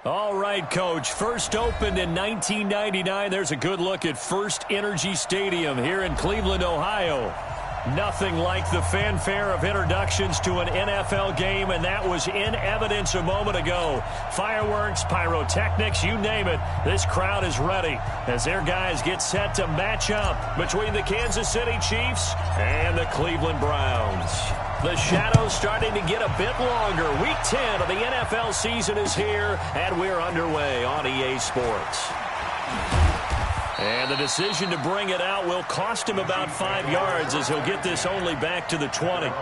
All right, Coach. First opened in 1999. There's a good look at First Energy Stadium here in Cleveland, Ohio. Nothing like the fanfare of introductions to an NFL game, and that was in evidence a moment ago. Fireworks, pyrotechnics, you name it. This crowd is ready as their guys get set to match up between the Kansas City Chiefs and the Cleveland Browns. The shadows starting to get a bit longer. Week 10 of the NFL season is here, and we're underway on EA Sports. And the decision to bring it out will cost him about 5 yards as he'll get this only back to the 20.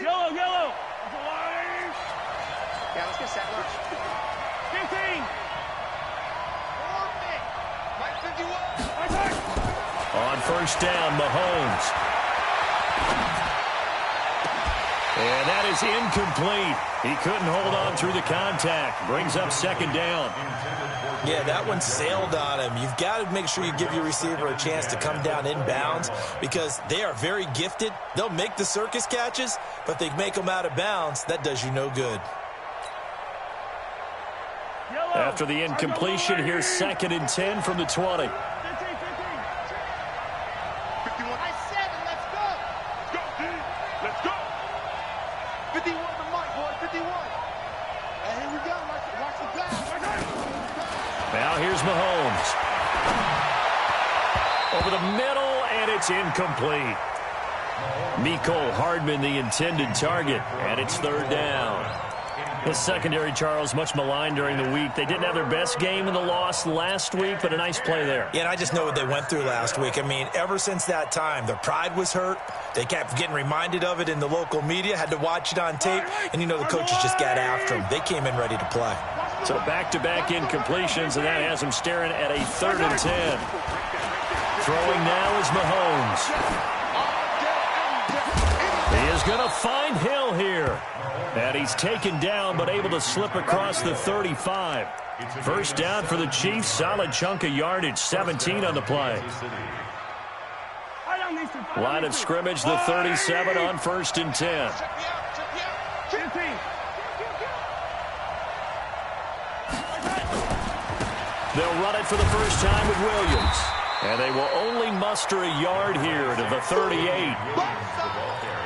Yellow. Yeah, let's get set. Launch. 15. Mike 51. On first down, Mahomes. And that is incomplete. He couldn't hold on through the contact. Brings up second down. Yeah, that one sailed on him. You've got to make sure you give your receiver a chance to come down inbounds because they are very gifted. They'll make the circus catches, but they make them out of bounds. That does you no good. After the incompletion, here's 2nd and 10 from the 20. 51. I said it. Let's go. Let's go, dude. Let's go. 51 to Mike, boy. 51. And here we go. Watch the pass. Now here's Mahomes. Over the middle, and it's incomplete. Mecole Hardman, the intended target, and it's 3rd down. This secondary, Charles, much maligned during the week. They didn't have their best game in the loss last week, but a nice play there. Yeah, and I just know what they went through last week. I mean, ever since that time, their pride was hurt. They kept getting reminded of it in the local media, had to watch it on tape, and, you know, the coaches just got after them. They came in ready to play. So back-to-back incompletions, and that has them staring at a 3rd and 10. Throwing now is Mahomes. He is going to find Hill here. And he's taken down, but able to slip across the 35. First down for the Chiefs. Solid chunk of yardage. 17 on the play. Line of scrimmage, the 37 on 1st and 10. They'll run it for the first time with Williams. And they will only muster a yard here to the 38.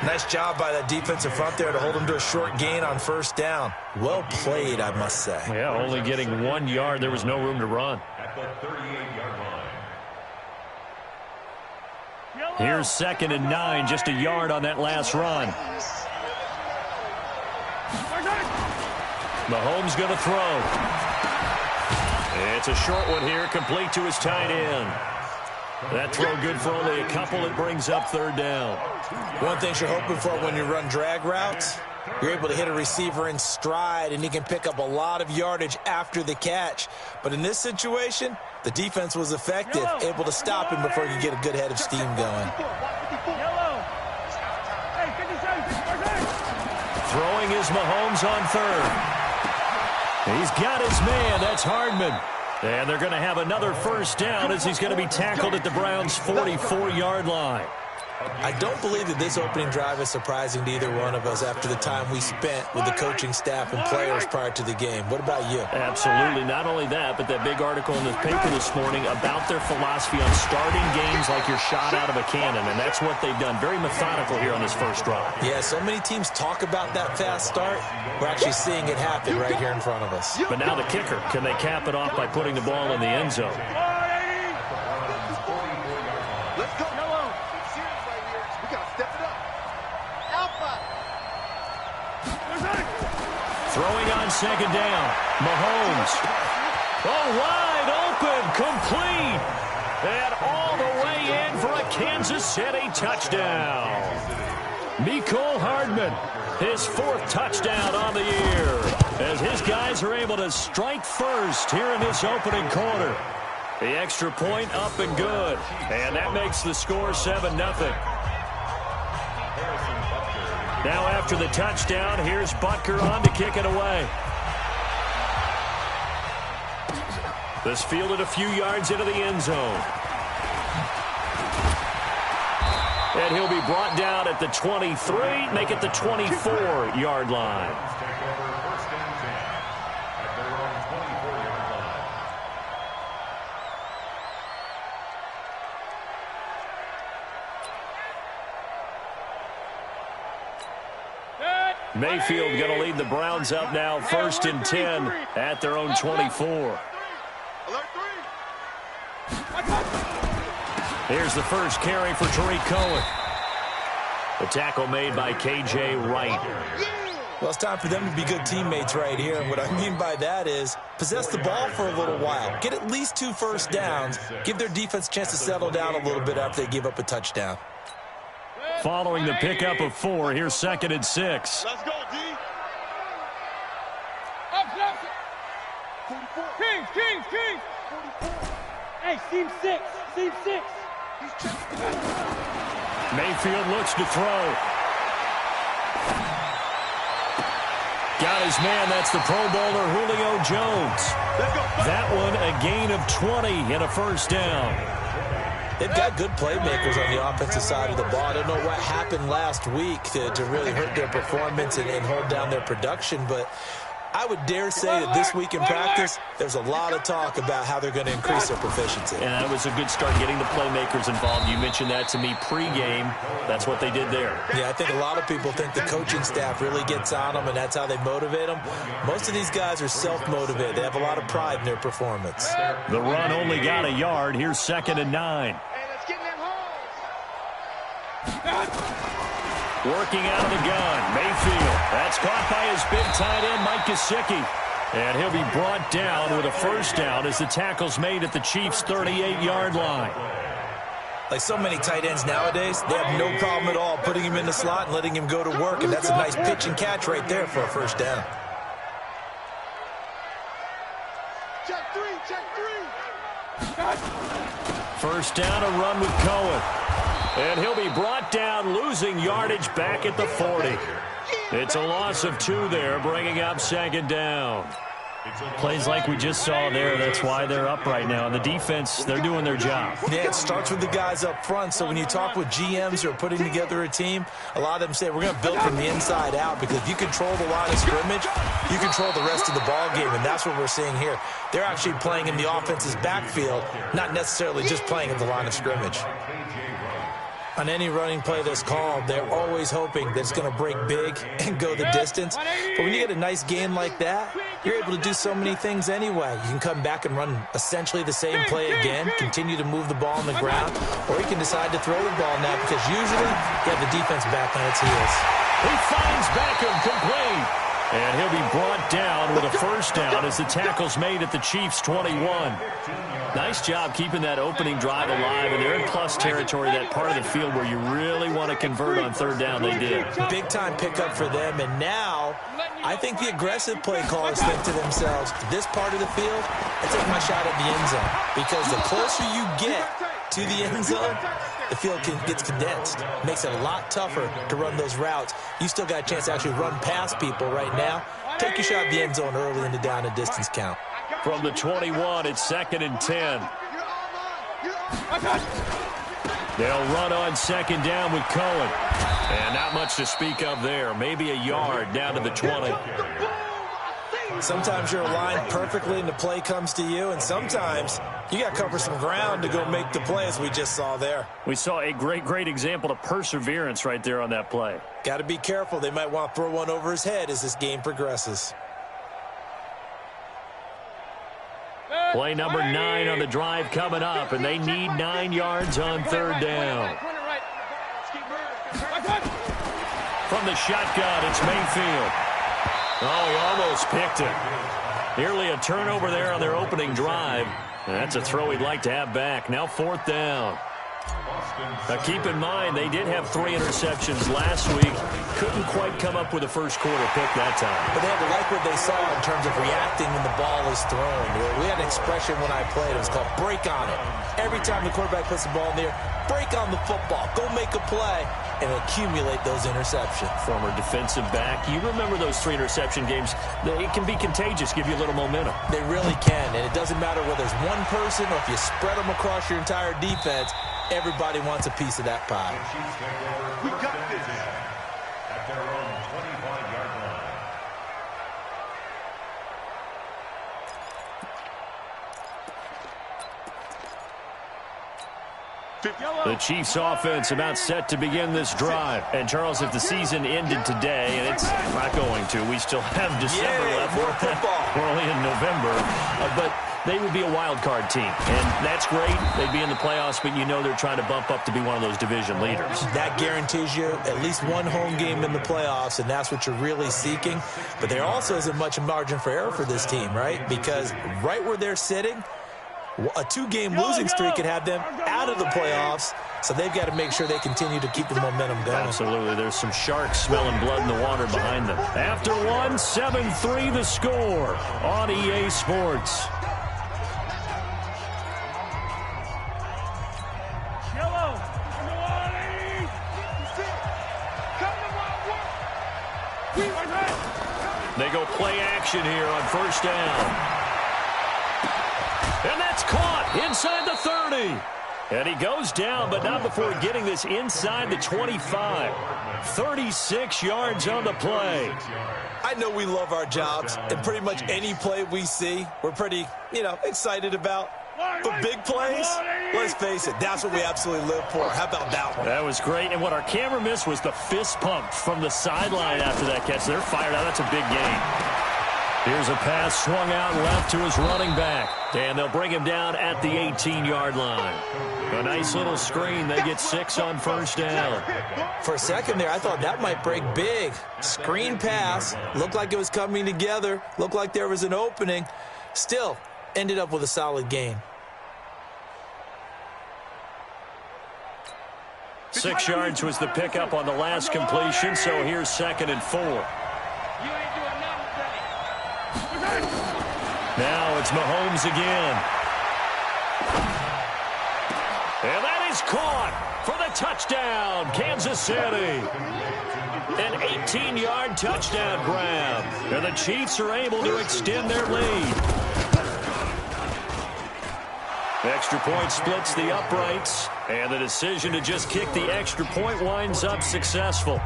Nice job by that defensive front there to hold them to a short gain on first down. Well played, I must say. Yeah, only getting 1 yard. There was no room to run. Here's 2nd and 9, just a yard on that last run. Mahomes going to throw. It's a short one here, complete to his tight end. That throw good for only a couple. It brings up 3rd down. One thing you're hoping for when you run drag routes, you're able to hit a receiver in stride, and he can pick up a lot of yardage after the catch. But in this situation, the defense was effective, able to stop him before he could get a good head of steam going. Throwing is Mahomes on 3rd. He's got his man. That's Hardman. And they're going to have another first down as he's going to be tackled at the Browns' 44-yard line. I don't believe that this opening drive is surprising to either one of us after the time we spent with the coaching staff and players prior to the game. What about you? Absolutely. Not only that, but that big article in the paper this morning about their philosophy on starting games like you're shot out of a cannon, and that's what they've done. Very methodical here on this first drive. Yeah, so many teams talk about that fast start. We're actually seeing it happen right here in front of us. But now the kicker. Can they cap it off by putting the ball in the end zone? Let's go. Serious right here. We got to step it up. Alpha. Throwing on 2nd down. Mahomes. Oh, wide open. Complete. And all the way in for a Kansas City touchdown. Mecole Hardman, his 4th touchdown on the year, as his guys are able to strike first here in this opening quarter. The extra point up and good, and that makes the score 7-0. Now after the touchdown, here's Butker on to kick it away. This fielded a few yards into the end zone. And he'll be brought down at the 23, make it the 24-yard line. Mayfield going to lead the Browns up now, 1st and 10 at their own 24. Here's the first carry for Tariq Cohen. The tackle made by K.J. Wright. Well, it's time for them to be good teammates right here. And what I mean by that is possess the ball for a little while. Get at least 2 first downs. Give their defense a chance to settle down a little bit after they give up a touchdown. Following the pickup of 4, here's 2nd and 6. Let's go, D. Kings. Hey, seam 6. Mayfield looks to throw. Got his man. That's the Pro Bowler Julio Jones. That one a gain of 20 and a first down. They've got good playmakers on the offensive side of the ball. I don't know what happened last week to really hurt their performance and hold down their production, but I would dare say that this week in practice, there's a lot of talk about how they're going to increase their proficiency. And that was a good start getting the playmakers involved. You mentioned that to me pregame. That's what they did there. Yeah, I think a lot of people think the coaching staff really gets on them, and that's how they motivate them. Most of these guys are self-motivated. They have a lot of pride in their performance. The run only got a yard. Here's 2nd and 9. Working out of the gun, Mayfield. That's caught by his big tight end, Mike Gesicki. And he'll be brought down with a first down as the tackle's made at the Chiefs' 38-yard line. Like so many tight ends nowadays, they have no problem at all putting him in the slot and letting him go to work, and that's a nice pitch and catch right there for a first down. Check three. First down, a run with Cohen. And he'll be brought down, losing yardage back at the 40. It's a loss of 2 there, bringing up 2nd down. Plays like we just saw there, that's why they're up right now. And the defense, they're doing their job. Yeah, it starts with the guys up front. So when you talk with GMs who are putting together a team, a lot of them say, we're going to build from the inside out, because if you control the line of scrimmage, you control the rest of the ball game, and that's what we're seeing here. They're actually playing in the offense's backfield, not necessarily just playing at the line of scrimmage. On any running play that's called, they're always hoping that it's going to break big and go the distance. But when you get a nice game like that, you're able to do so many things anyway. You can come back and run essentially the same play again, continue to move the ball on the ground, or you can decide to throw the ball now, because usually you have the defense back on its heels. He finds Beckham complete. And he'll be brought down with a first down as the tackle's made at the Chiefs' 21. Nice job keeping that opening drive alive, and they're in plus territory, that part of the field where you really want to convert on 3rd down. They did. Big-time pickup for them, and now I think the aggressive play callers think to themselves, this part of the field, I take my shot at the end zone, because the closer you get to the end zone, the field gets condensed. Makes it a lot tougher to run those routes. You still got a chance to actually run past people right now. Take your shot at the end zone early in the down and distance count. From the 21, it's 2nd and 10. They'll run on 2nd down with Cohen. And not much to speak of there. Maybe a yard down to the 20. Sometimes you're aligned perfectly and the play comes to you, and sometimes you got to cover some ground to go make the play, as we just saw there. We saw a great example of perseverance right there on that play. Got to be careful. They might want to throw one over his head as this game progresses. Play number 9 on the drive coming up, and they need 9 yards on 3rd down. From the shotgun, it's Mayfield. Oh, he almost picked it. Nearly a turnover there on their opening drive. And that's a throw he'd like to have back. Now 4th down. Now, keep in mind, they did have 3 interceptions last week. Couldn't quite come up with a first-quarter pick that time. But they had to like what they saw in terms of reacting when the ball is thrown. We had an expression when I played. It was called break on it. Every time the quarterback puts the ball in the air, break on the football. Go make a play and accumulate those interceptions. Former defensive back. You remember those 3 interception games. It can be contagious, give you a little momentum. They really can, and it doesn't matter whether it's one person or if you spread them across your entire defense. Everybody wants a piece of that pie. We got this. At their own 25-yard line. The Chiefs offense about set to begin this drive. And, Charles, if the season ended today, and it's not going to, we still have December left. More football. We're only in November. But they would be a wild card team. And that's great. They'd be in the playoffs, but you know they're trying to bump up to be one of those division leaders. That guarantees you at least one home game in the playoffs, and that's what you're really seeking. But there also isn't much margin for error for this team, right? Because right where they're sitting, a 2-game losing streak could have them out of the playoffs, so they've got to make sure they continue to keep the momentum going. Absolutely. There's some sharks smelling blood in the water behind them. After 1, 7-3 the score on EA Sports. They go play action here on first down. And that's caught inside the 30. And he goes down, but not before getting this inside the 25. 36 yards on the play. I know we love our jobs, and pretty much any play we see, we're pretty, excited about. But big plays, let's face it, that's what we absolutely live for. How about that one? That was great. And what our camera missed was the fist pump from the sideline after that catch. They're fired out. That's a big gain. Here's a pass swung out left to his running back. And they'll bring him down at the 18-yard line. A nice little screen. They get 6 on first down. For a second there, I thought that might break big. Screen pass. Looked like it was coming together. Looked like there was an opening. Still, ended up with a solid gain. 6 yards was the pickup on the last completion, so here's 2nd and 4. Now it's Mahomes again. And that is caught for the touchdown, Kansas City. An 18-yard touchdown grab. And the Chiefs are able to extend their lead. Extra point splits the uprights, and the decision to just kick the extra point winds up successful.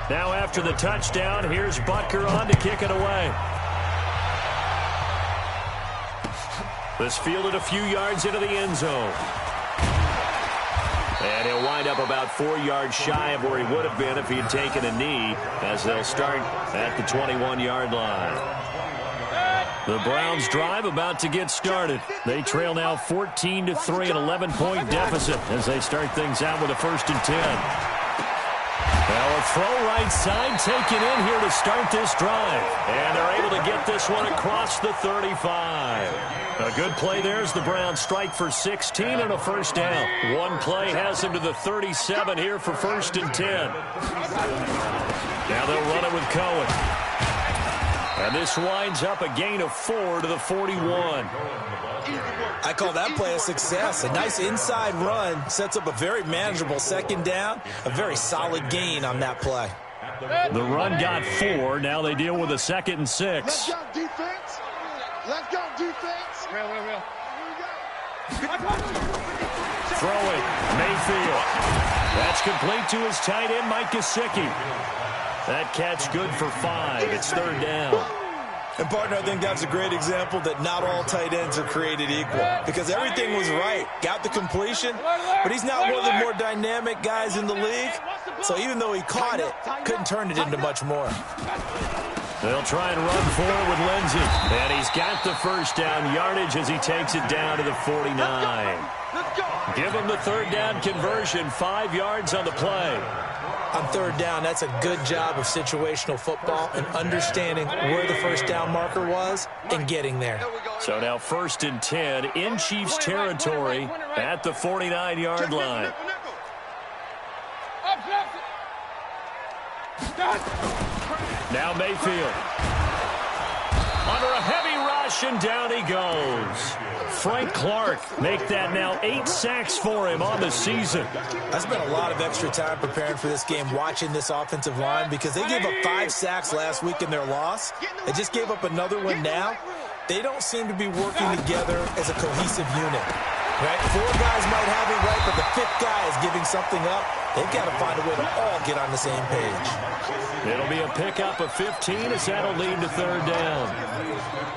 Now after the touchdown, here's Butker on to kick it away. This fielded a few yards into the end zone. And he'll wind up about 4 yards shy of where he would have been if he had taken a knee, as they'll start at the 21-yard line. The Browns drive about to get started. They trail now 14-3, an 11-point deficit as they start things out with a 1st and 10. Now a throw right side taken in here to start this drive. And they're able to get this one across the 35. A good play there as the Browns strike for 16 and a 1st down. One play has them to the 37 here for 1st and 10. Now they'll run it with Cohen. And this winds up a gain of 4 to the 41. I call that play a success. A nice inside run sets up a very manageable 2nd down. A very solid gain on that play. The run got 4. Now they deal with a 2nd and 6. Let's go, defense. Let's go, defense. Real. Throwing, Mayfield. That's complete to his tight end, Mike Gesicki. That catch good for 5. It's 3rd down. And, partner, I think that's a great example that not all tight ends are created equal, because everything was right. Got the completion, but he's not one of the more dynamic guys in the league. So even though he caught it, couldn't turn it into much more. They'll try and run forward with Lindsey. And he's got the 1st down yardage as he takes it down to the 49. Give him the 3rd down conversion, 5 yards on the play. On third down, that's a good job of situational football and understanding where the first down marker was and getting there. So now 1st and 10 in Chiefs territory at the 49-yard line. Now Mayfield. Under a heavy rush, and down he goes. Frank Clark make that now 8 sacks for him on the season. I spent a lot of extra time preparing for this game watching this offensive line because they gave up 5 sacks last week in their loss. They just gave up another one now. They don't seem to be working together as a cohesive unit. Right? 4 guys might have it right, but the 5th guy is giving something up. They've got to find a way to all get on the same page. It'll be a pickup of 15 as that'll lead to third down.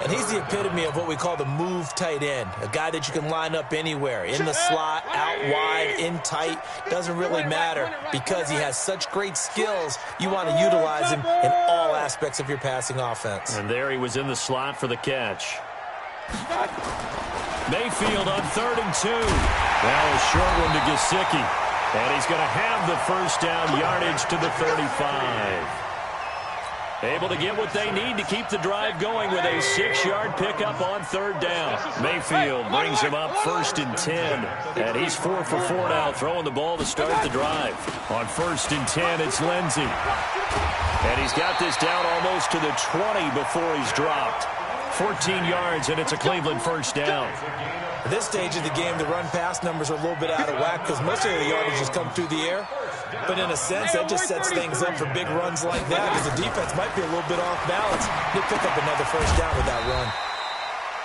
And he's the epitome of what we call the move tight end, a guy that you can line up anywhere, in the slot, out wide, in tight, doesn't really matter because he has such great skills. You want to utilize him in all aspects of your passing offense. And there he was in the slot for the catch. Mayfield on 3rd and 2. Now a short one to Gesicki. And he's going to have the first down yardage to the 35. Able to get what they need to keep the drive going with a 6-yard pickup on 3rd down. Mayfield brings him up 1st and 10. And he's 4 for 4 now, throwing the ball to start the drive. On 1st and 10, it's Lindsey. And he's got this down almost to the 20 before he's dropped. 14 yards, and it's a Cleveland first down. At this stage of the game, the run-pass numbers are a little bit out of whack because most of the yardage has come through the air. But in a sense, that just sets things up for big runs like that because the defense might be a little bit off balance. They pick up another first down with that run.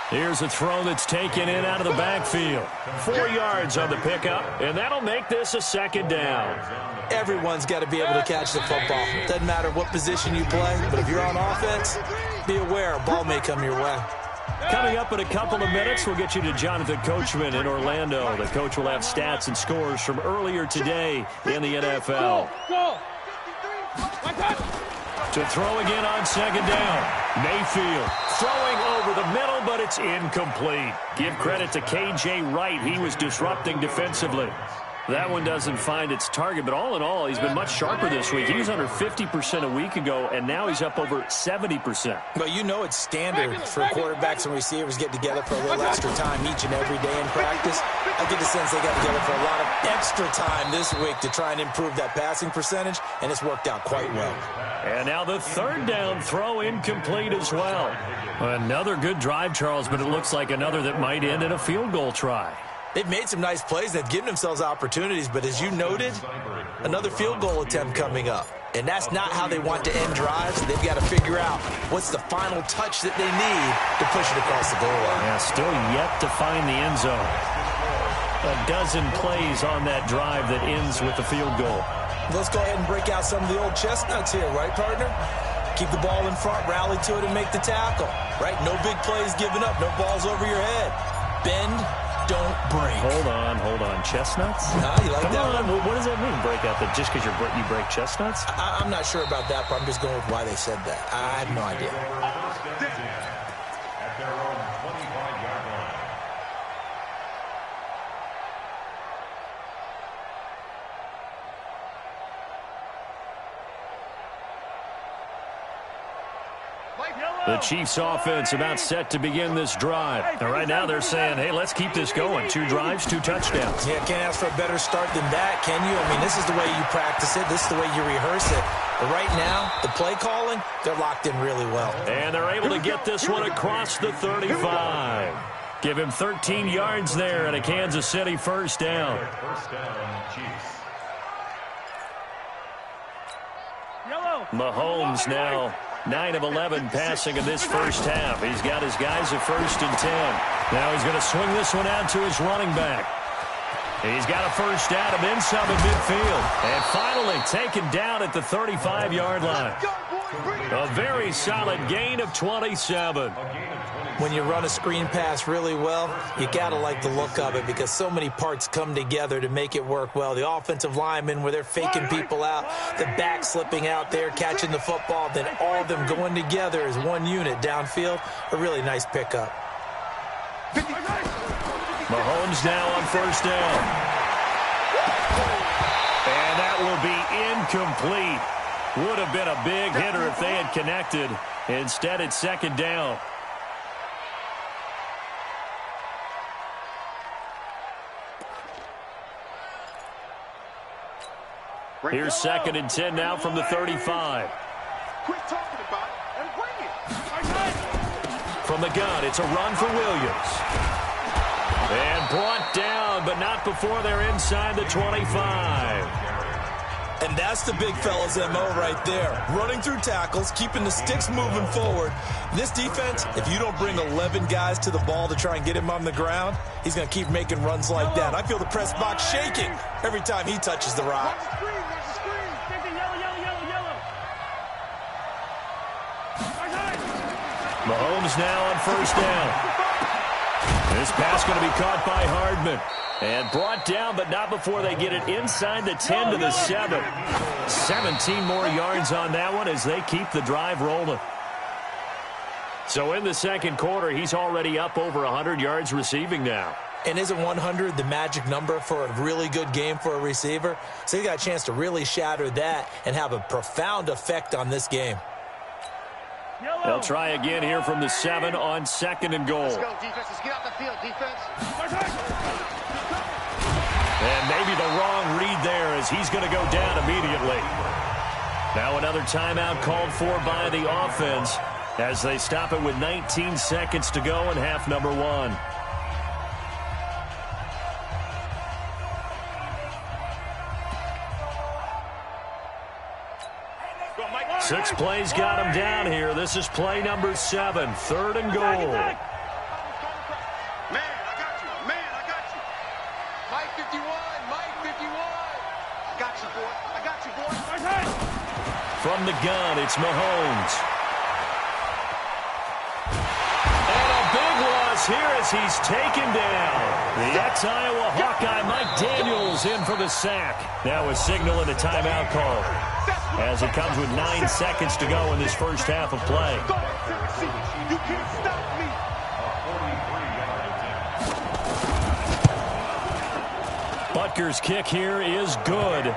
Here's a throw that's taken in out of the backfield. 4 yards on the pickup, and that'll make this a 2nd down. Everyone's got to be able to catch the football. Doesn't matter what position you play, but if you're on offense, be aware a ball may come your way. Coming up in a couple of minutes, we'll get you to Jonathan Coachman in Orlando. The coach will have stats and scores from earlier today in the NFL. To throw again on 2nd down. Mayfield throwing over the middle, but it's incomplete. Give credit to K.J. Wright. He was disrupting defensively. That one doesn't find its target, but all in all, he's been much sharper this week. He was under 50% a week ago, and now he's up over 70%. Well, you know it's standard for quarterbacks and receivers get together for a little extra time each and every day in practice. I get the sense they got together for a lot of extra time this week to try and improve that passing percentage, and it's worked out quite well. And now the 3rd down throw incomplete as well. Another good drive, Charles, but it looks like another that might end in a field goal try. They've made some nice plays. They've given themselves opportunities, but as you noted, another field goal attempt coming up. And that's not how they want to end drives. They've got to figure out what's the final touch that they need to push it across the goal line. Yeah, still yet to find the end zone. A dozen plays on that drive that ends with the field goal. Let's go ahead and break out some of the old chestnuts here, right, partner? Keep the ball in front, rally to it, and make the tackle, right? No big plays given up, no balls over your head. Bend, don't break. Hold on. Chestnuts? You like that one? What does that mean, break out? That just because you break chestnuts? I'm not sure about that, but I'm just going with why they said that. I have no idea. At their own 25-yard line. The Chiefs offense about set to begin this drive. And right now they're saying, hey, let's keep this going. 2 drives, 2 touchdowns. Yeah, can't ask for a better start than that, can you? I mean, this is the way you practice it. This is the way you rehearse it. But right now, the play calling, they're locked in really well. And they're able to get this one across the 35. Give him 13 yards there and a Kansas City first down. First down, Chiefs. Mahomes now 9 of 11 passing in this first half. He's got his guys at 1st and 10. Now he's going to swing this one out to his running back. He's got a first down and then some at midfield. And finally taken down at the 35-yard line. A very solid gain of 27. When you run a screen pass really well, you got to like the look of it because so many parts come together to make it work well. The offensive linemen where they're faking people out, the back slipping out there, catching the football, then all of them going together as one unit downfield. A really nice pickup. Mahomes now on first down. And that that will be incomplete. Would have been a big hitter if they had connected. Instead, it's second down. Here's second and 10 now from the 35. Quit talking about it and bring it. From the gun, it's a run for Williams. And brought down, but not before they're inside the 25. And that's the big fella's MO right there. Running through tackles, keeping the sticks moving forward. This defense, if you don't bring 11 guys to the ball to try and get him on the ground, he's going to keep making runs like that. I feel the press box shaking every time he touches the rock. Watch the screen, watch the screen. Mahomes now on first down. This pass going to be caught by Hardman. And brought down, but not before they get it inside the 10 to the 7. 17 more yards on that one as they keep the drive rolling. So in the second quarter, he's already up over 100 yards receiving now. And isn't 100 the magic number for a really good game for a receiver? So he got a chance to really shatter that and have a profound effect on this game. They'll try again here from the 7 on second and goal. Let's go, defense. Let's get out the field, defense. And maybe the wrong read there as he's going to go down immediately. Now another timeout called for by the offense as they stop it with 19 seconds to go in half number 1. Six plays got him down here. This is play number 7, third and goal. From the gun, it's Mahomes. And a big loss here as he's taken down. The ex-Iowa Hawkeye Mike Daniels in for the sack. Now a signal and a timeout call as it comes with 9 seconds to go in this first half of play. You can't stop me. Butker's kick here is good.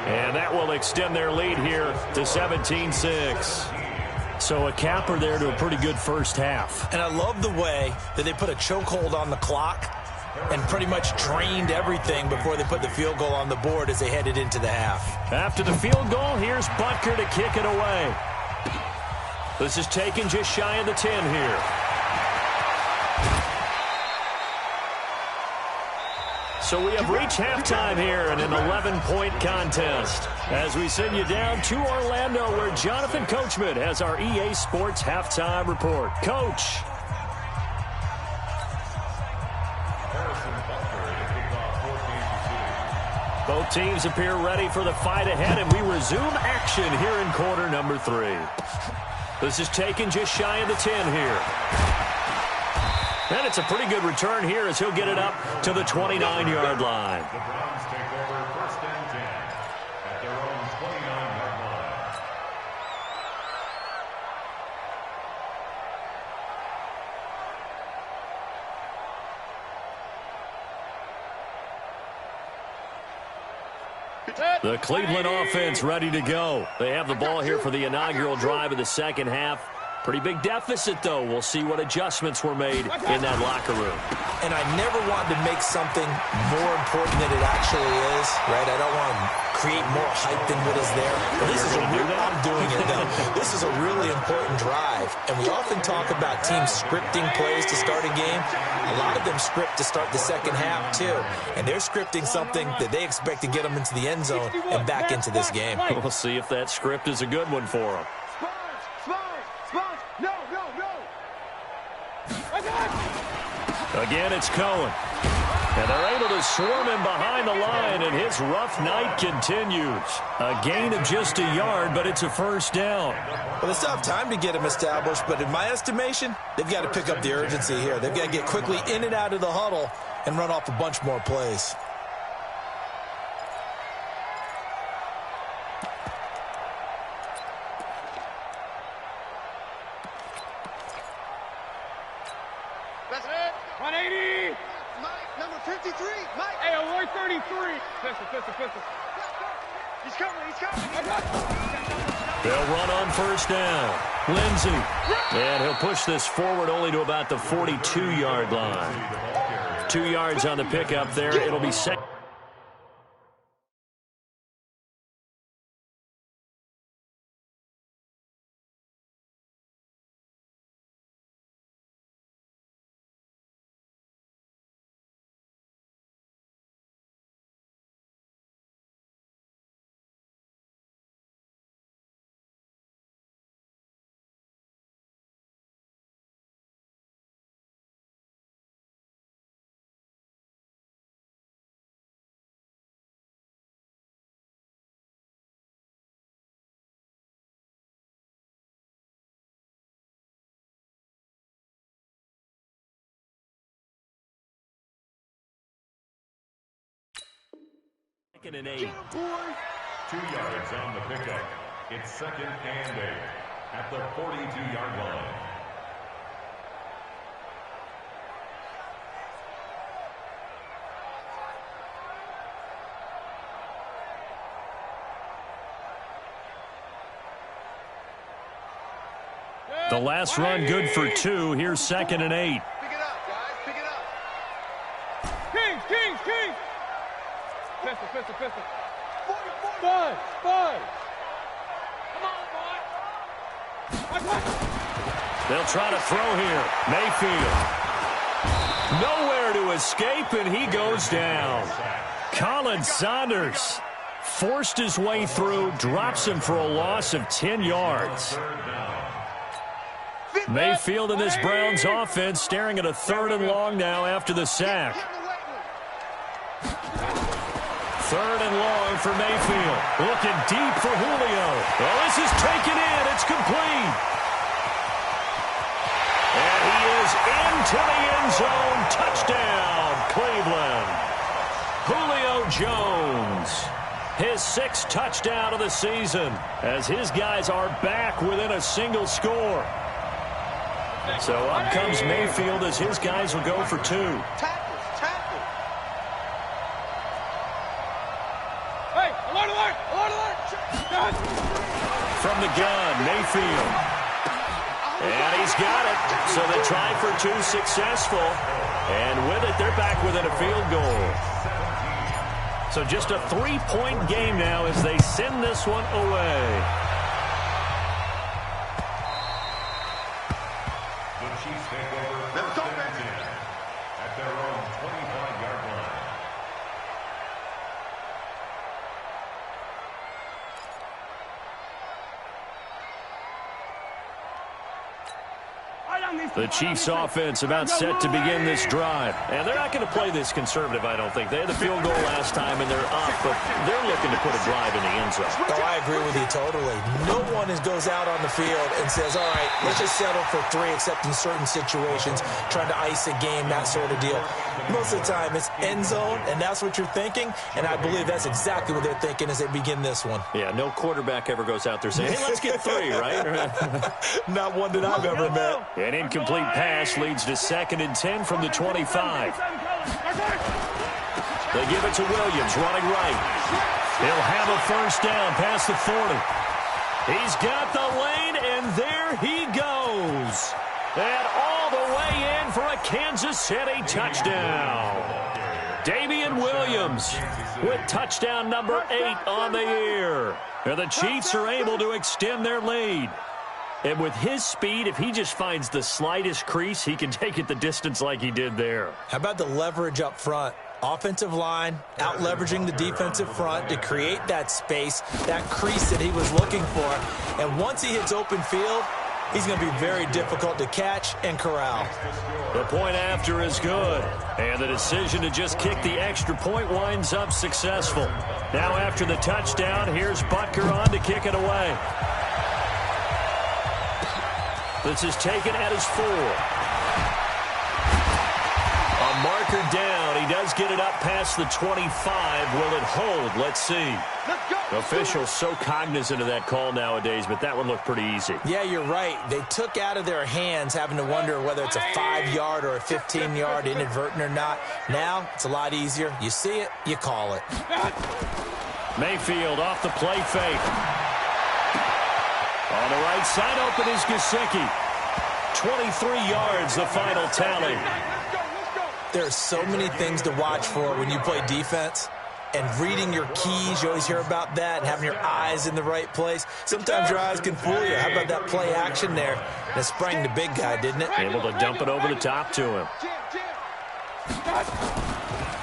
And that will extend their lead here to 17-6. So a capper there to a pretty good first half. And I love the way that they put a chokehold on the clock and pretty much drained everything before they put the field goal on the board as they headed into the half. After the field goal, here's Butker to kick it away. This is taken just shy of the 10 here. So we have reached halftime here in an 11-point contest as we send you down to Orlando where Jonathan Coachman has our EA Sports halftime report. Coach. Both teams appear ready for the fight ahead, and we resume action here in quarter number 3. This is taken just shy of the 10 here. And it's a pretty good return here as he'll get it up to the 29-yard line. The Browns take over first and 10 at their own 29-yard line. The Cleveland offense ready to go. They have the ball here for the inaugural drive of the second half. Pretty big deficit, though. We'll see what adjustments were made in that locker room. And I never wanted to make something more important than it actually is, right? I don't want to create more hype than what is there. But this is a real, I'm doing it, though. This is a really important drive. And we often talk about teams scripting plays to start a game. A lot of them script to start the second half, too. And they're scripting something that they expect to get them into the end zone and back into this game. We'll see if that script is a good one for them. Again, it's Cohen. And they're able to swarm him behind the line, and his rough night continues. A gain of just a yard, but it's a first down. Well, they still have time to get him established, but in my estimation, they've got to pick up the urgency here. They've got to get quickly in and out of the huddle and run off a bunch more plays. That's it. 180. Mike, number 53. Mike. Hey, 133. Pistol. He's coming, he's coming. They'll run on first down. Lindsey. And he'll push this forward only to about the 42-yard line. 2 yards on the pickup there. It'll be second. Second and 8. 2 yards on the pickup. It's second and 8 at the 42-yard line. The last run good for 2. Here's second and 8. Pick it up, guys, pick it up. Kings, Kings, Kings. Pistol, pistol, pistol. 40. Five, five. Come on, boy. They'll try to throw here. Mayfield. Nowhere to escape, and he goes down. Colin Saunders forced his way through, drops him for a loss of 10 yards. Mayfield in this Browns offense staring at a 3rd and long now after the sack. 3rd and long for Mayfield. Looking deep for Julio. Well, this is taken in. It's complete. And he is into the end zone. Touchdown, Cleveland. Julio Jones. His 6th touchdown of the season as his guys are back within a single score. So up comes Mayfield as his guys will go for 2. Tackle. Hey, alert. From the gun, Mayfield. And he's got it. So they try for 2 successful. And with it, they're back within a field goal. So just a 3-point game now as they send this one away. The Chiefs take over first and 10 at their own 25-yard line. The Chiefs offense about set to begin this drive. And they're not going to play this conservative, I don't think. They had the field goal last time, and they're up, but they're looking to put a drive in the end zone. Oh, I agree with you totally. No one goes out on the field and says, all right, let's just settle for 3, except in certain situations, trying to ice a game, that sort of deal. Most of the time, it's end zone, and that's what you're thinking, and I believe that's exactly what they're thinking as they begin this one. Yeah, no quarterback ever goes out there saying, hey, let's get 3, right? Not one that I've ever met. An incomplete pass leads to 2nd and 10 from the 25. They give it to Williams, running right. He'll have a first down past the 40. He's got the lane, and there he goes. And all the way in for a Kansas City touchdown. Damian Williams with touchdown number 8 on the year. And the Chiefs are able to extend their lead. And with his speed, if he just finds the slightest crease, he can take it the distance like he did there. How about the leverage up front? Offensive line out-leveraging the defensive front to create that space, that crease that he was looking for. And once he hits open field, he's going to be very difficult to catch and corral. The point after is good. And the decision to just kick the extra point winds up successful. Now after the touchdown, here's Butker on to kick it away. This is taken at his 4. A marker down. He does get it up past the 25. Will it hold? Let's see. Officials so cognizant of that call nowadays, but that one looked pretty easy. Yeah, you're right. They took out of their hands having to wonder whether it's a 5-yard or a 15-yard inadvertent or not. Now, it's a lot easier. You see it, you call it. Mayfield off the play fake. On the right side open is Gesicki. 23 yards, the final tally. There are so many things to watch for when you play defense. And reading your keys, you always hear about that, and having your eyes in the right place. Sometimes your eyes can fool you. How about that play action there? That sprang the big guy, didn't it? Able to dump it over the top to him.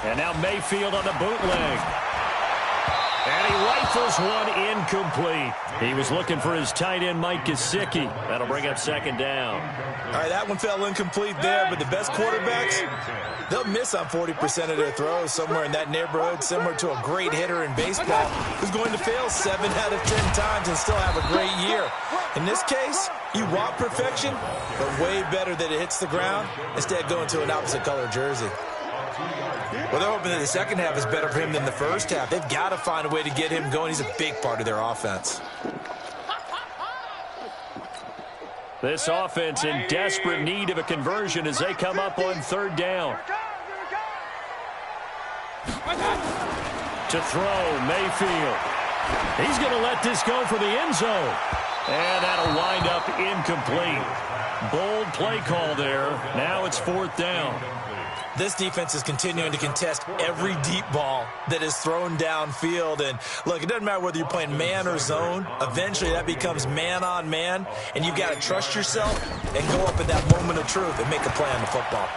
And now Mayfield on the bootleg. And he rifles one incomplete. He was looking for his tight end, Mike Gesicki. That'll bring up second down. All right, that one fell incomplete there, but the best quarterbacks, they'll miss on 40% of their throws, somewhere in that neighborhood, similar to a great hitter in baseball who's going to fail 7 out of 10 times and still have a great year. In this case, you want perfection, but way better that it hits the ground instead of going to an opposite color jersey. Well, they're hoping that the second half is better for him than the first half. They've got to find a way to get him going. He's a big part of their offense. This offense in desperate need of a conversion as they come up on third down. To throw, Mayfield. He's going to let this go for the end zone. And that'll wind up incomplete. Bold play call there. Now it's fourth down. This defense is continuing to contest every deep ball that is thrown downfield. And, look, it doesn't matter whether you're playing man or zone. Eventually, that becomes man-on-man, and you've got to trust yourself and go up at that moment of truth and make a play on the football.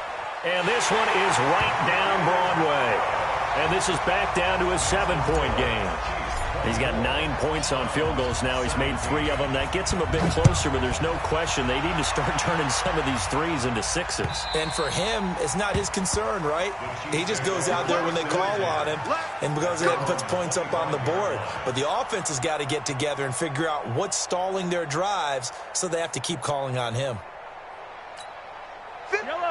And this one is right down Broadway. And this is back down to a 7-point game. He's got 9 points on field goals now. He's made 3 of them. That gets him a bit closer, but there's no question they need to start turning some of these threes into sixes. And for him, it's not his concern, right? He just goes out there when they call on him and goes ahead and puts points up on the board. But the offense has got to get together and figure out what's stalling their drives, so they have to keep calling on him.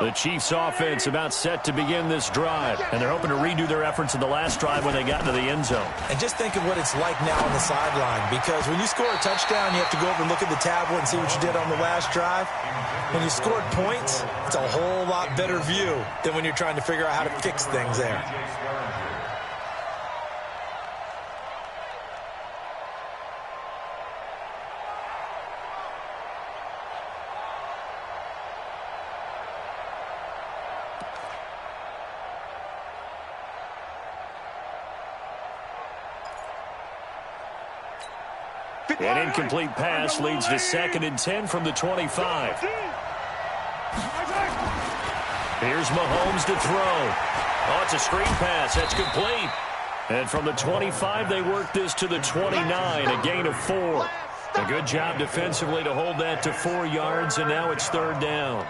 The Chiefs offense about set to begin this drive, and they're hoping to redo their efforts in the last drive when they got into the end zone. And just think of what it's like now on the sideline, because when you score a touchdown, you have to go over and look at the tablet and see what you did on the last drive. When you scored points, it's a whole lot better view than when you're trying to figure out how to fix things there. An incomplete pass leads to 2nd and 10 from the 25. Here's Mahomes to throw. Oh, it's a screen pass. That's complete. And from the 25, they work this to the 29, a gain of 4. A good job defensively to hold that to 4 yards, and now it's third down.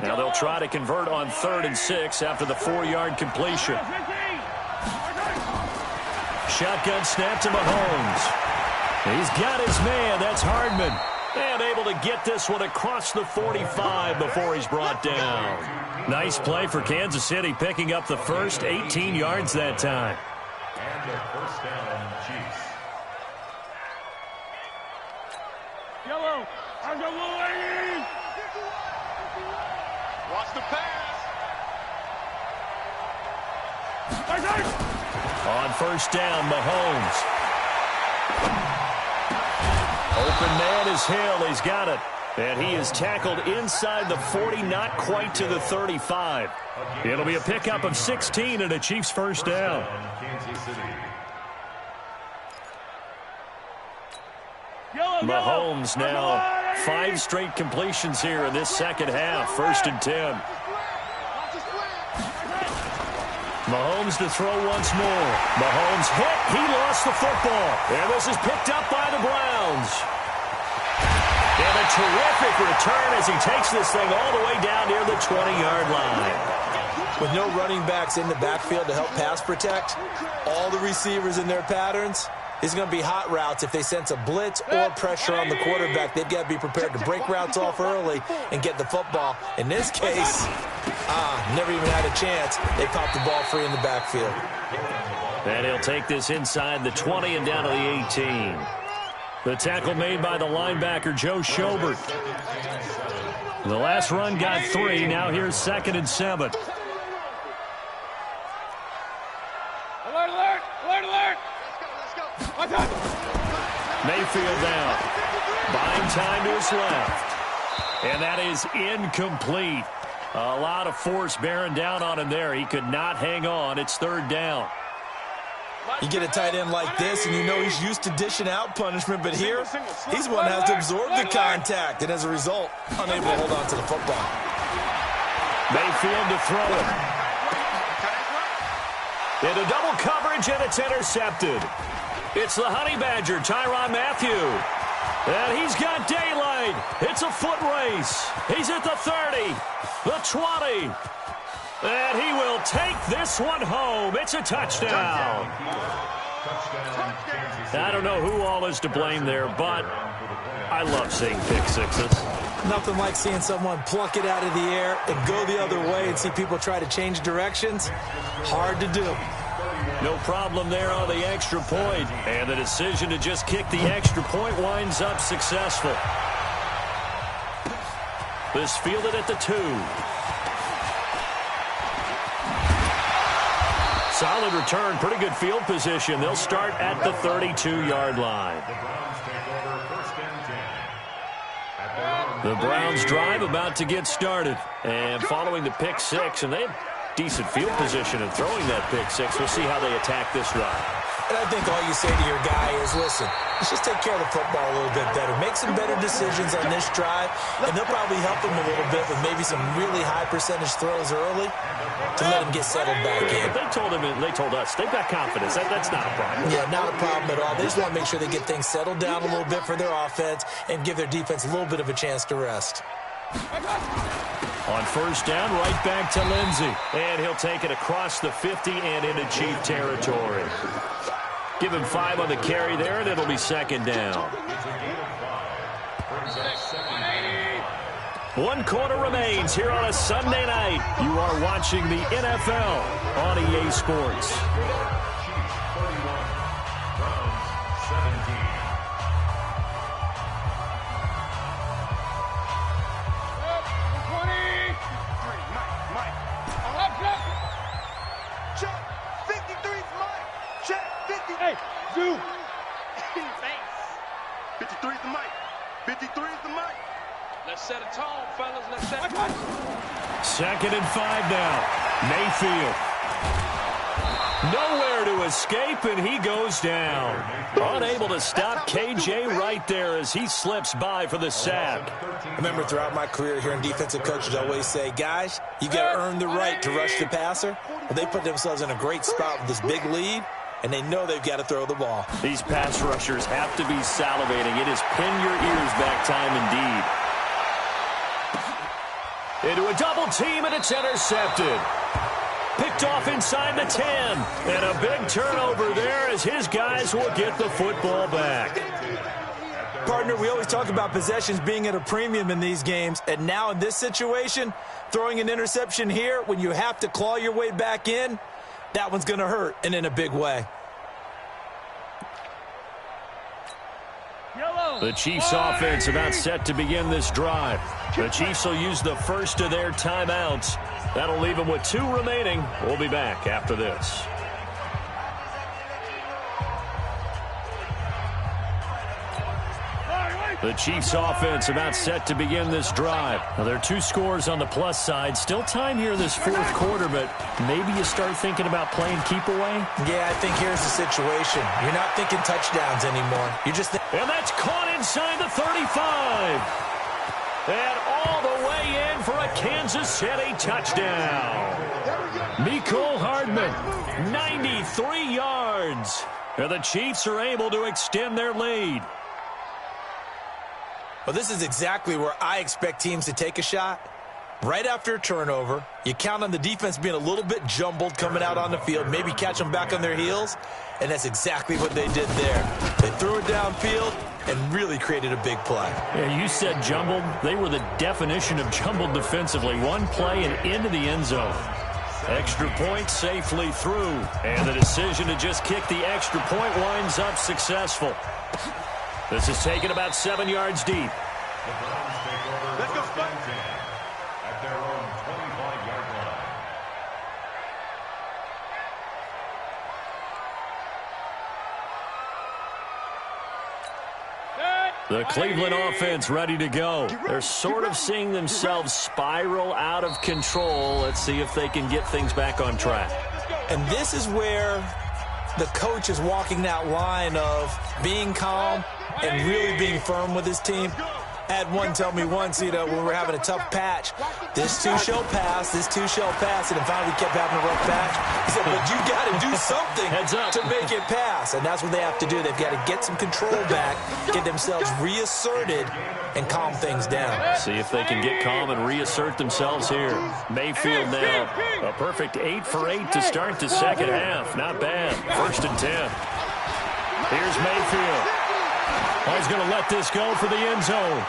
Now they'll try to convert on 3rd and 6 after the 4-yard completion. Shotgun snap to Mahomes. He's got his man. That's Hardman. And able to get this one across the 45 before he's brought down. Nice play for Kansas City, picking up the first, 18 yards that time. And the first down, Chiefs. Yellow. I'm the lady. Watch the pass. On first down, Mahomes. Open man is Hill. He's got it. And he is tackled inside the 40, not quite to the 35. It'll be a pickup of 16 and a Chiefs first down. Mahomes now 5 straight completions here in this second half. 1st and 10. Mahomes to throw once more. Mahomes hit. He lost the football. And this is picked up by the Browns. And a terrific return as he takes this thing all the way down near the 20-yard line. With no running backs in the backfield to help pass protect, all the receivers in their patterns, it's going to be hot routes. If they sense a blitz or pressure on the quarterback, they've got to be prepared to break routes off early and get the football. In this case, Never even had a chance. They popped the ball free in the backfield. And he'll take this inside the 20 and down to the 18. The tackle made by the linebacker, Joe Schobert. The last run got 3. Now here's 2nd and 7. Alert, alert, alert, alert. Let's go. Mayfield down. Buying time to his left. And that is incomplete. A lot of force bearing down on him there. He could not hang on. It's 3rd down. You get a tight end like this, and you know he's used to dishing out punishment, but here, he's one that has to absorb the contact, and as a result, unable to hold on to the football. Mayfield to throw it. Into double coverage, and it's intercepted. It's the Honey Badger, Tyrann Mathieu. And he's got daylight. It's a foot race. He's at the 30, the 20. And he will take this one home. It's a touchdown. I don't know who all is to blame there, but I love seeing pick sixes. Nothing like seeing someone pluck it out of the air and go the other way and see people try to change directions. Hard to do. No problem there on the extra point. And the decision to just kick the extra point winds up successful. This fielded at the 2. Solid return, pretty good field position. They'll start at the 32-yard line. The Browns drive about to get started. And following the pick 6, and they have decent field position in throwing that pick 6. We'll see how they attack this drive. And I think all you say to your guy is, listen, let's just take care of the football a little bit better. Make some better decisions on this drive, and they'll probably help him a little bit with maybe some really high percentage throws early to let him get settled back in. They told us, they've got confidence. That's not a problem. Yeah, not a problem at all. They just want to make sure they get things settled down a little bit for their offense and give their defense a little bit of a chance to rest. On 1st down, right back to Lindsey. And he'll take it across the 50 and into Chief territory. Give him 5 on the carry there, and it'll be 2nd down. 1 quarter remains here on a Sunday night. You are watching the NFL on EA Sports. Hey, Zoo. 53 is the mic. 53 is the mic. Let's set a tone, fellas. Let's set a tone. 2nd and 5 now. Mayfield. Nowhere to escape, and he goes down. Unable to stop KJ right there as he slips by for the sack. I remember throughout my career hearing defensive coaches always say, guys, you got to earn the right to rush the passer. Well, they put themselves in a great spot with this big lead, and they know they've got to throw the ball. These pass rushers have to be salivating. It is pin your ears back time indeed. Into a double team, and it's intercepted. Picked off inside the 10. And a big turnover there as his guys will get the football back. Partner, we always talk about possessions being at a premium in these games, and now in this situation, throwing an interception here when you have to claw your way back in, that one's going to hurt, and in a big way. The Chiefs offense about set to begin this drive. The Chiefs will use the first of their timeouts. That'll leave them with 2 remaining. We'll be back after this. The Chiefs offense about set to begin this drive. Now, there are 2 scores on the plus side. Still time here this 4th quarter, but maybe you start thinking about playing keep away? Yeah, I think here's the situation. You're not thinking touchdowns anymore. You're just and that's caught inside the 35. And all the way in for a Kansas City touchdown. Mecole Hardman, 93 yards. And the Chiefs are able to extend their lead. Well, this is exactly where I expect teams to take a shot. Right after a turnover, you count on the defense being a little bit jumbled coming out on the field, maybe catch them back on their heels, and that's exactly what they did there. They threw it downfield, and really created a big play. Yeah, you said jumbled. They were the definition of jumbled defensively. One play and into the end zone. Extra point safely through. And the decision to just kick the extra point winds up successful. This is taken about 7 yards deep. The Browns take over Let's go, first and 10 at their own 25-yard line. The Cleveland offense ready to go. They're sort of seeing themselves spiral out of control. Let's see if they can get things back on track. And this is where the coach is walking that line of being calm and really being firm with his team. I had one tell me once, when we were having a tough patch, this too shall pass, this too shall pass, and then finally we kept having a rough patch. He said, but you got to do something to make it pass, and that's what they have to do. They've got to get some control back, get themselves reasserted, and calm things down. See if they can get calm and reassert themselves here. Mayfield now, a perfect 8 for 8 to start the second half. Not bad. 1st and 10. Here's Mayfield. Oh, he's going to let this go for the end zone.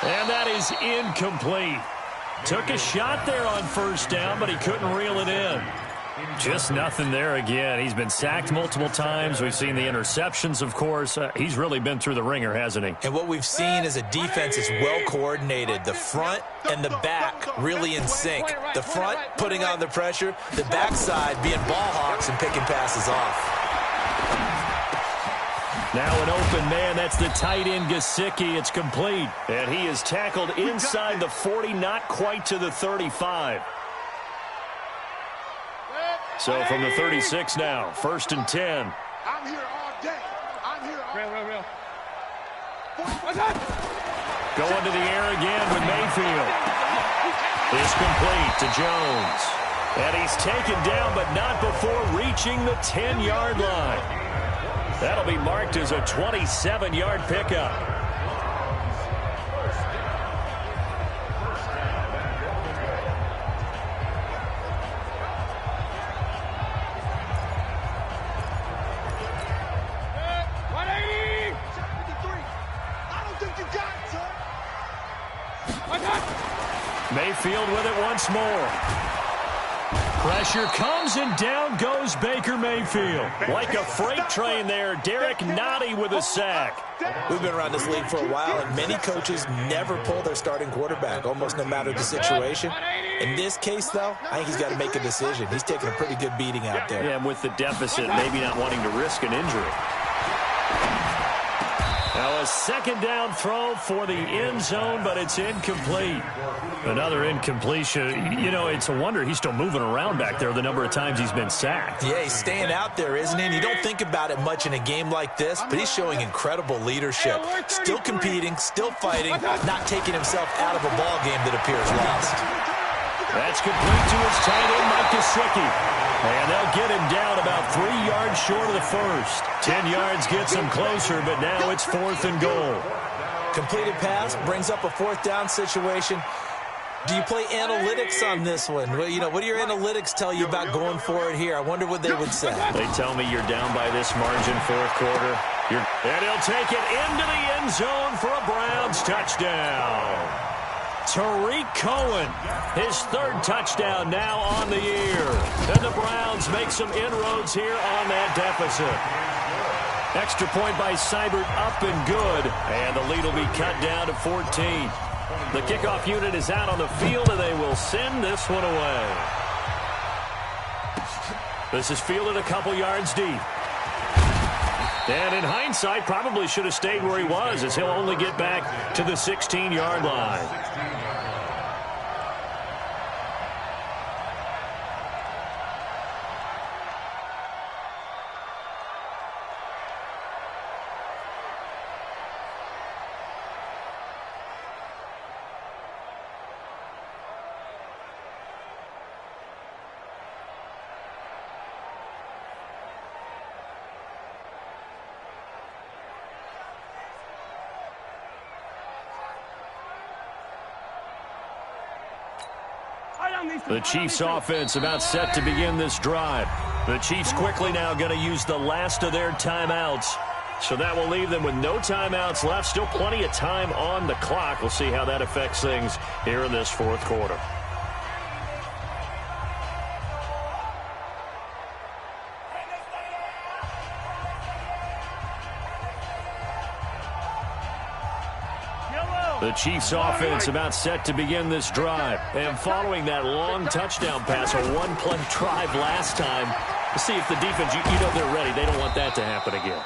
And that is incomplete. Took a shot there on 1st down, but he couldn't reel it in. Just nothing there again. He's been sacked multiple times. We've seen the interceptions, of course. He's really been through the ringer, hasn't he? And what we've seen is a defense is well coordinated. The front and the back really in sync. The front putting on the pressure, the backside being ball hawks and picking passes off. Now an open man. That's the tight end, Gesicki. It's complete. And he is tackled inside the 40, not quite to the 35. So from the 36 now, 1st and 10. I'm here all day. I'm here all day. Real. Going to the air again with Mayfield. It's complete to Jones. And he's taken down, but not before reaching the 10-yard line. That'll be marked as a 27-yard pickup. Mayfield with it once more. Pressure comes, and down goes Baker Mayfield. Like a freight train there, Derek Nottie with a sack. We've been around this league for a while, and many coaches never pull their starting quarterback, almost no matter the situation. In this case, though, I think he's got to make a decision. He's taking a pretty good beating out there. Yeah, and with the deficit, maybe not wanting to risk an injury. Now a 2nd down throw for the end zone, but it's incomplete. Another incompletion. It's a wonder he's still moving around back there the number of times he's been sacked. Yeah, he's staying out there, isn't he? And you don't think about it much in a game like this, but he's showing incredible leadership. Still competing, still fighting, not taking himself out of a ball game that appears lost. That's complete to his tight end, Mike Gesicki. And they'll get him down about 3 yards short of the first. 10 yards gets him closer, but now it's 4th and goal. Completed pass brings up a 4th down situation. Do you play analytics on this one? Well, what do your analytics tell you about going for it here? I wonder what they would say. They tell me you're down by this margin, 4th quarter. And he'll take it into the end zone for a Browns touchdown. Tariq Cohen, his 3rd touchdown now on the year. And the Browns make some inroads here on that deficit. Extra point by Seibert, up and good. And the lead will be cut down to 14. The kickoff unit is out on the field, and they will send this one away. This is fielded a couple yards deep. And in hindsight, probably should have stayed where he was, as he'll only get back to the 16-yard line. The Chiefs offense about set to begin this drive. The Chiefs quickly now going to use the last of their timeouts. So that will leave them with no timeouts left. Still plenty of time on the clock. We'll see how that affects things here in this fourth quarter. The Chiefs offense about set to begin this drive. And following that long touchdown pass, a one-play drive last time, to see if the defense, you know they're ready. They don't want that to happen again.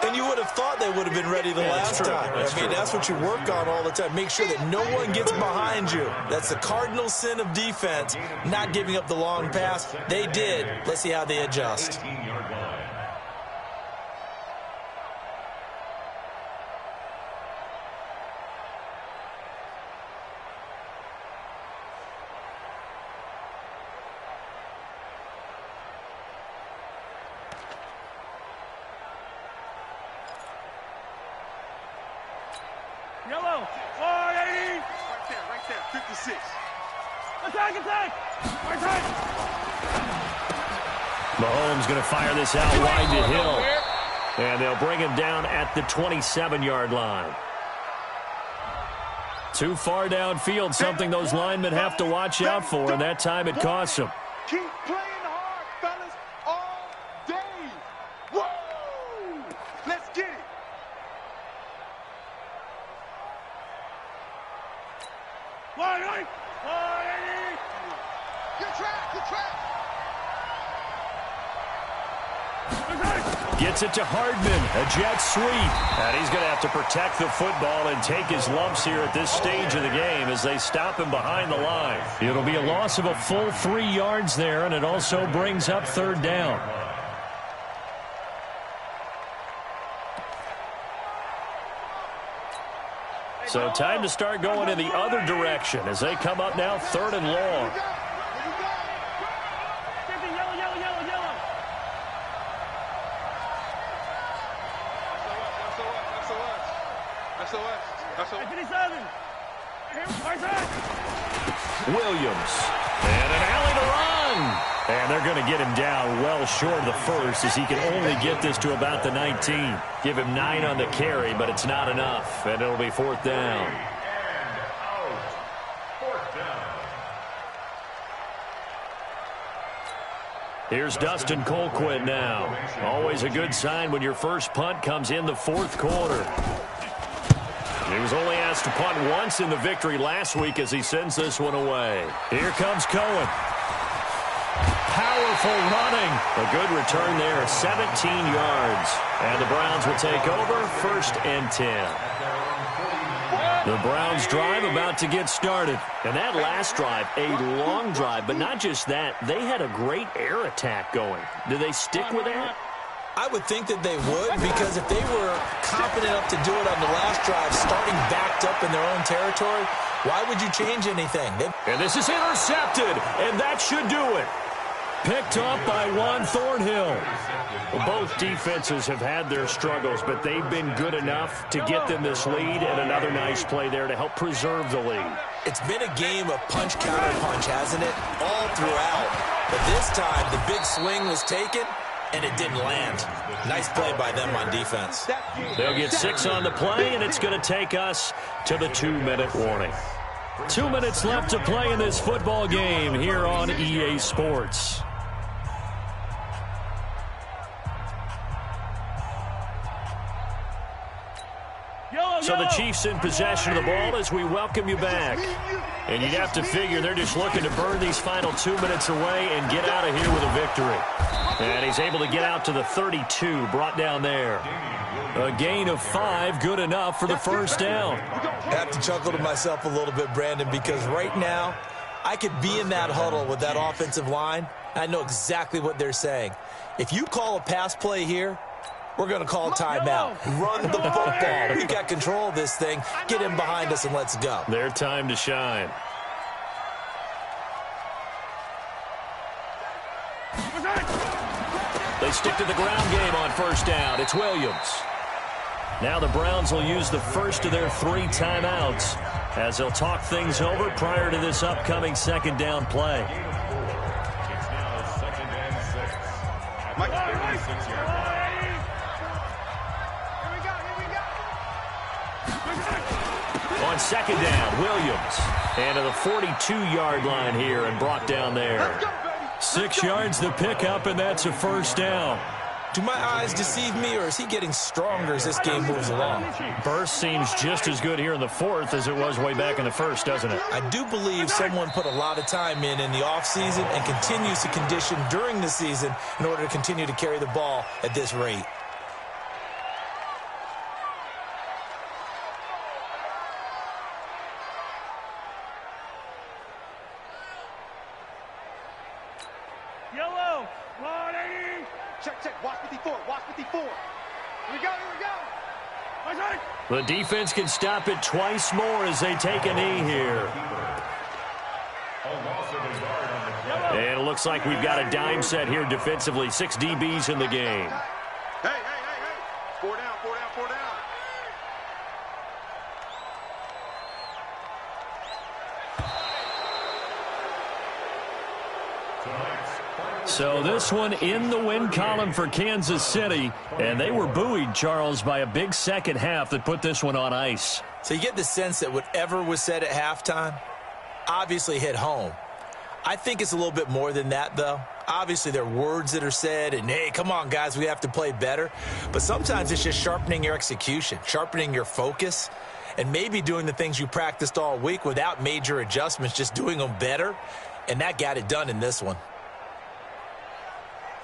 And you would have thought they would have been ready the last time. That's what you work on all the time. Make sure that no one gets behind you. That's the cardinal sin of defense, not giving up the long pass. They did. Let's see how they adjust. Yellow, 480. Right there, 56. Attack. Right side. Mahomes going to fire this out wide to Hill. And they'll bring him down at the 27-yard line. Too far downfield, something those linemen have to watch out for, and that time it costs them. Keep playing hard, fellas, all day. Woo! Let's get it. Wide. Good track. Gets it to Hardman, a jet sweep. And he's going to have to protect the football and take his lumps here at this stage of the game as they stop him behind the line. It'll be a loss of a full 3 yards there, and it also brings up third down. So time to start going in the other direction as they come up now third and long. Williams. And an alley to run. And they're going to get him down well short of the first as he can only get this to about the 19. Give him 9 on the carry, but it's not enough. And it'll be fourth down. Here's Dustin Colquitt now. Always a good sign when your first punt comes in the fourth quarter. He was only asked to punt once in the victory last week as he sends this one away. Here comes Cohen. Powerful running. A good return there, 17 yards. And the Browns will take over, 1st and 10. The Browns drive about to get started. And that last drive, a long drive, but not just that. They had a great air attack going. Do they stick with that? I would think that they would, because if they were confident enough to do it on the last drive, starting backed up in their own territory, why would you change anything? And this is intercepted, and that should do it. Picked up by Juan Thornhill. Both defenses have had their struggles, but they've been good enough to get them this lead, and another nice play there to help preserve the lead. It's been a game of punch, counter punch, hasn't it? All throughout. But this time, the big swing was taken, and it didn't land. Nice play by them on defense. They'll get 6 on the play, and it's going to take us to the 2-minute warning. 2 minutes left to play in this football game here on EA Sports. So the Chiefs in possession of the ball as we welcome you back. And you'd have to figure they're just looking to burn these final 2 minutes away and get out of here with a victory. And he's able to get out to the 32, brought down there. A gain of 5, good enough for the first down. I have to chuckle to myself a little bit, Brandon, because right now I could be in that huddle with that offensive line. I know exactly what they're saying. If you call a pass play here, we're going to call timeout. Run the football. We got control of this thing. Get him behind us and let's go. Their time to shine. They stick to the ground game on first down. It's Williams. Now the Browns will use the first of their 3 timeouts as they'll talk things over prior to this upcoming second down play. It's now 2nd and 6. At the 36-yard line. on second down. Williams. And to the 42-yard line here and brought down there. 6 yards the pickup, and that's a first down. Do my eyes deceive me, or is he getting stronger as this game moves along? Burst seems just as good here in the fourth as it was way back in the first, doesn't it? I do believe someone put a lot of time in the offseason and continues to condition during the season in order to continue to carry the ball at this rate. Yellow. 180. Check. Watch 54. Watch 54. Here we go. The defense can stop it twice more as they take a knee here. And it looks like we've got a dime set here defensively. 6 DBs in the game. Hey. 4 down. So this one in the win column for Kansas City, and they were buoyed, Charles, by a big second half that put this one on ice. So you get the sense that whatever was said at halftime obviously hit home. I think it's a little bit more than that, though. Obviously, there are words that are said, and, hey, come on, guys, we have to play better. But sometimes it's just sharpening your execution, sharpening your focus, and maybe doing the things you practiced all week without major adjustments, just doing them better, and that got it done in this one.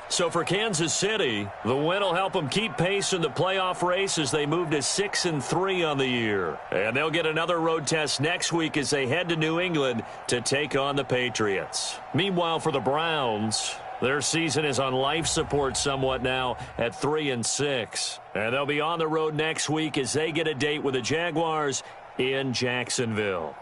So for Kansas City, the win will help them keep pace in the playoff race as they move to 6-3 on the year. And they'll get another road test next week as they head to New England to take on the Patriots. Meanwhile, for the Browns, their season is on life support somewhat now at 3-6. And they'll be on the road next week as they get a date with the Jaguars in Jacksonville.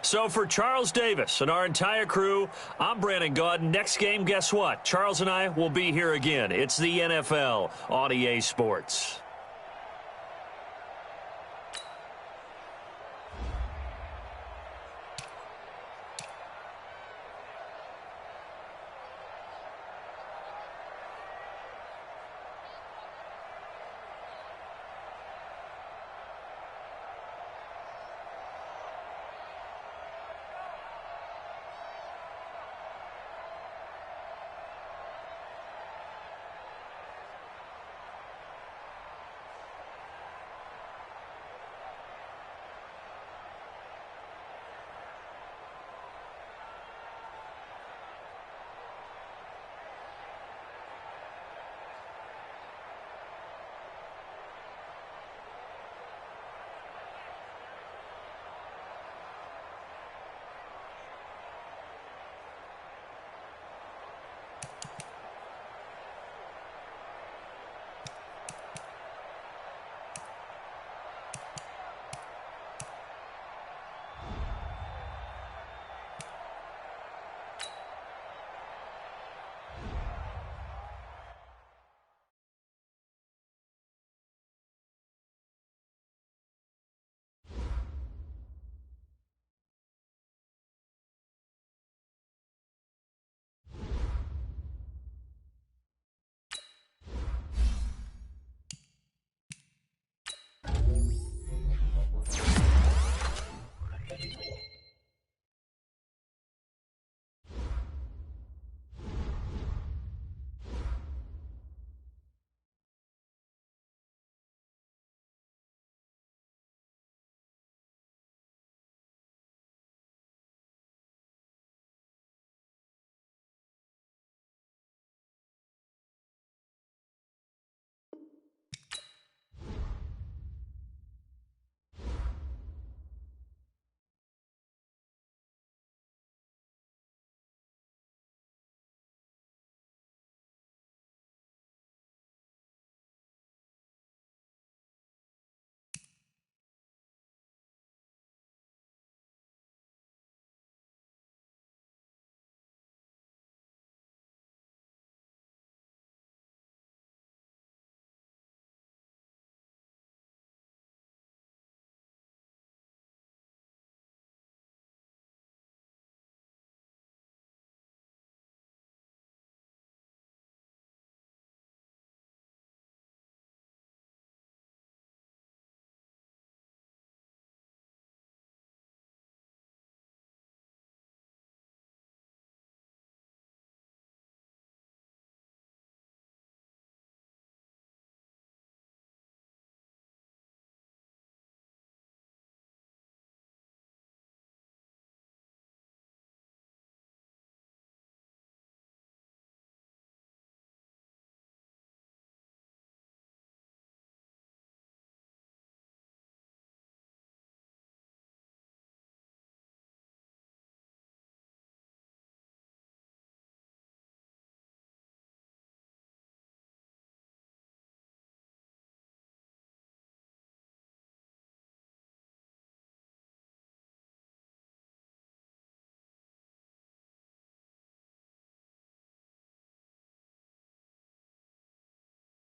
So for Charles Davis and our entire crew, I'm Brandon Gaudin. Next game, guess what? Charles and I will be here again. It's the NFL on EA Sports.